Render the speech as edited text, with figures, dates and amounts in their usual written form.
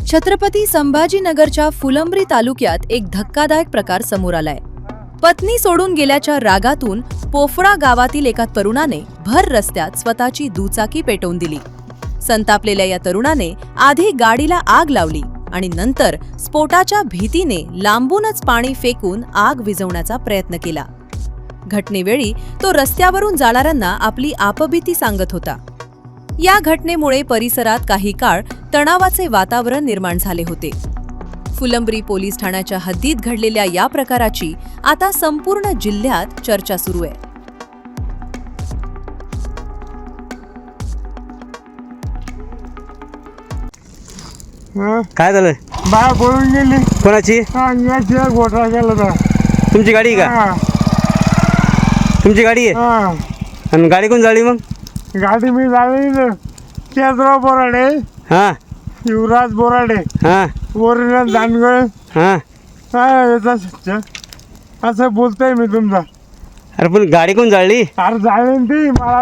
छत्रपती संभाजीनगरच्या फुलंब्री तालुक्यात एक धक्कादायक प्रकार समोर आलाय। पत्नी सोडून गेल्याच्या रागातून पोफळा गावातील एका तरुणाने भर रस्त्यात स्वतःची दुचाकी पेटवून दिली। संतापलेल्या या तरुणाने आधी गाडीला आग लावली आणि नंतर स्फोटाच्या भीतीने लांबूनच पाणी फेकून आग विझवण्याचा प्रयत्न केला। घटनेवेळी तो रस्त्यावरून जाणाऱ्यांना आपली आपबीती सांगत होता। या घटनेमुळे परिसरात काही काळ तणावाचे वातावरण निर्माण झाले होते। फुलंब्री पोलीस ठाण्याच्या हद्दीत घडलेल्या या प्रकाराची आता संपूर्ण जिल्ह्यात चर्चा सुरू आहे। काय झालं? बाया पळून गेली। कोणाची? याची घोटाळा केला होता। तुमची गाडी का? तुमची गाडी आहे? आणि गाडी कोण जाळली मग? गाडी मी जाळली ना। केशवराव बोराडे, हां युवराज बोराडे, हां ओरिजिनल दानगळ, हां असं बोलतोय मी तुमचा। अरे पण गाडी कोण जाळली? अरे जाळली ती मला